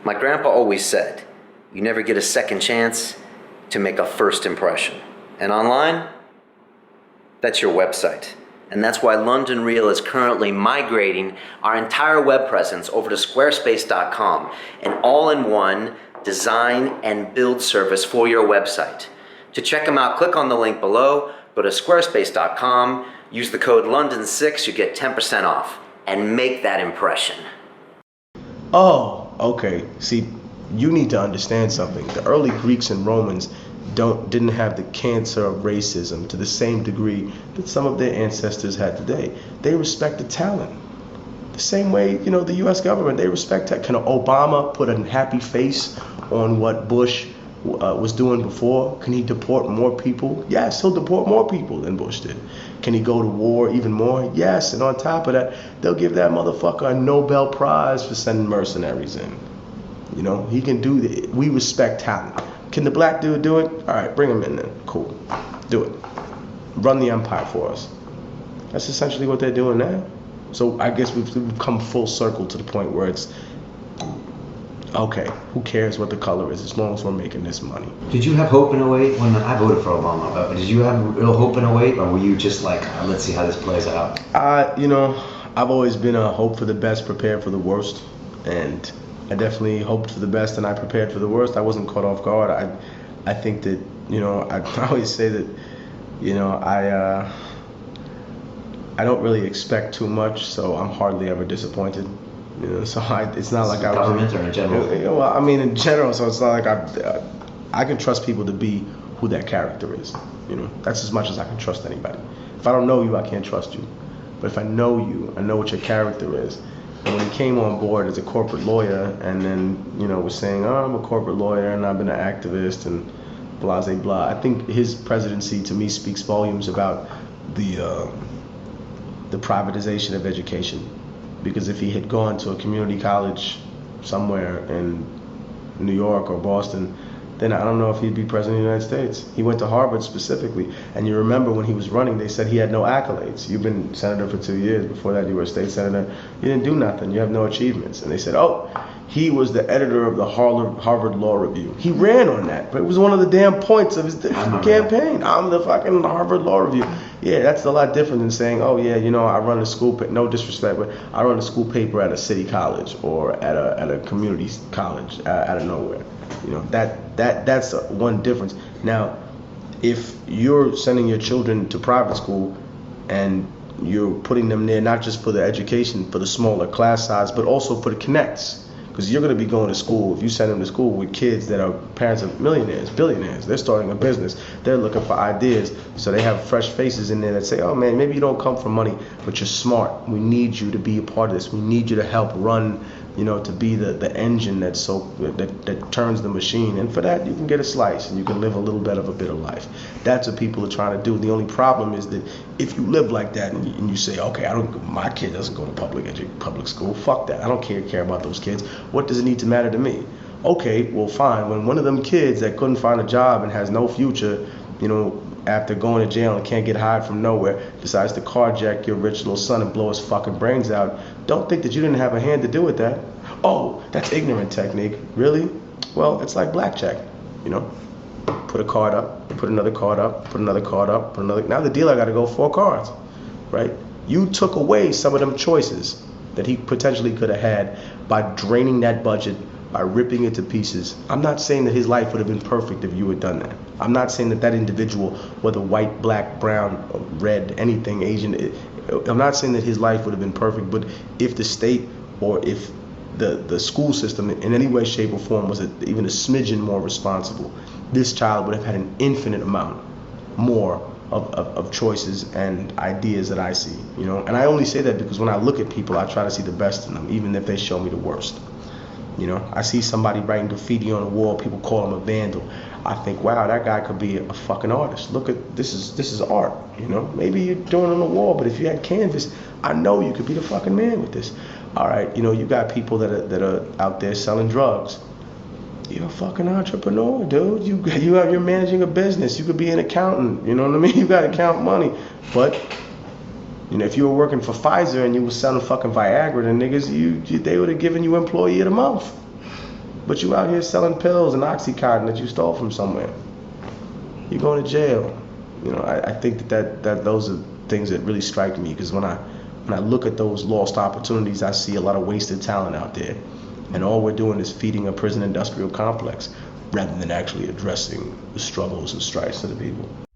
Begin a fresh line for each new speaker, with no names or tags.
My grandpa always said, you never get a second chance to make a first impression. And online, that's your website. And that's why London Real is currently migrating our entire web presence over to squarespace.com, an all-in-one design and build service for your website. To check them out, click on the link below, go to squarespace.com, use the code London6, you get 10% off, and make that impression.
Oh, okay. See, you need to understand something. The early Greeks and Romans didn't have the cancer of racism to the same degree that some of their ancestors had today. They respected talent. The same way, the U.S. government, they respect talent. Can Obama put a happy face on what Bush was doing before? Can he deport more people? Yes, he'll deport more people than Bush did. Can he go to war even more? Yes, and on top of that, they'll give that motherfucker a Nobel Prize for sending mercenaries in. He can do it. We respect talent. Can the black dude do it? All right, bring him in then. Cool. Do it. Run the empire for us. That's essentially what they're doing now. So I guess we've come full circle to the point where it's, okay, who cares what the color is as long as we're making this money.
Did you have hope in 08? When I voted for Obama, but did you have real hope in 08, or were you just like, let's see how this plays out?
I've always been a hope for the best, prepared for the worst. And I definitely hoped for the best and I prepared for the worst. I wasn't caught off guard. I think that, I always say that, I don't really expect too much, so I'm hardly ever disappointed. So it's not like I was
government or in general.
Well, I mean in general. So it's not like I can trust people to be who that character is. That's as much as I can trust anybody. If I don't know you, I can't trust you. But if I know you, I know what your character is. And when he came on board as a corporate lawyer, and then was saying, "Oh, I'm a corporate lawyer and I've been an activist and blah blah blah," I think his presidency to me speaks volumes about the privatization of education. Because if he had gone to a community college somewhere in New York or Boston, then I don't know if he'd be president of the United States. He went to Harvard specifically. And you remember when he was running, they said he had no accolades. You've been senator for 2 years. Before that, you were a state senator. You didn't do nothing. You have no achievements. And they said, oh, he was the editor of the Harvard Law Review. He ran on that, but it was one of the damn points of his campaign. I'm the fucking Harvard Law Review. Yeah, that's a lot different than saying, oh yeah, I run a school, no disrespect, but I run a school paper at a city college or at a community college out of nowhere. That's one difference. Now, if you're sending your children to private school and you're putting them there not just for the education, for the smaller class size, but also for the connects. Because you're going to be going to school, if you send them to school with kids that are parents of millionaires, billionaires, they're starting a business, they're looking for ideas, so they have fresh faces in there that say, oh man, maybe you don't come from money, but you're smart. We need you to be a part of this. We need you to help run, to be the engine that turns the machine. And for that, you can get a slice and you can live a little bit of a better life. That's what people are trying to do. The only problem is that if you live like that and you say, okay, my kid doesn't go to public school, fuck that. I don't care about those kids. What does it need to matter to me? Okay, well, fine. When one of them kids that couldn't find a job and has no future, after going to jail and can't get hired from nowhere, decides to carjack your rich little son and blow his fucking brains out, don't think that you didn't have a hand to do with that. Oh, that's ignorant technique. Really? Well, it's like blackjack, Put a card up, put another card up, put another card up, put another. Now the dealer got to go 4 cards, right? You took away some of them choices that he potentially could have had by draining that budget, by ripping it to pieces. I'm not saying that his life would have been perfect if you had done that. I'm not saying that individual, whether white, black, brown, red, anything, Asian, I'm not saying that his life would have been perfect, but if the state or if the school system in any way, shape, or form was even a smidgen more responsible, this child would have had an infinite amount more of choices and ideas that I see, And I only say that because when I look at people, I try to see the best in them, even if they show me the worst. I see somebody writing graffiti on a wall, people call him a vandal. I think, wow, that guy could be a fucking artist. Look at this is art, Maybe you're doing it on the wall, but if you had canvas, I know you could be the fucking man with this. All right, you got people that are out there selling drugs. You're a fucking entrepreneur, dude. You're managing a business. You could be an accountant. You know what I mean? You got to count money. But if you were working for Pfizer and you were selling fucking Viagra to niggas, they would have given you employee of the month. But you out here selling pills and Oxycontin that you stole from somewhere. You're going to jail. You know, I think that those are things that really strike me, because when I look at those lost opportunities, I see a lot of wasted talent out there, and all we're doing is feeding a prison industrial complex rather than actually addressing the struggles and strikes of the people.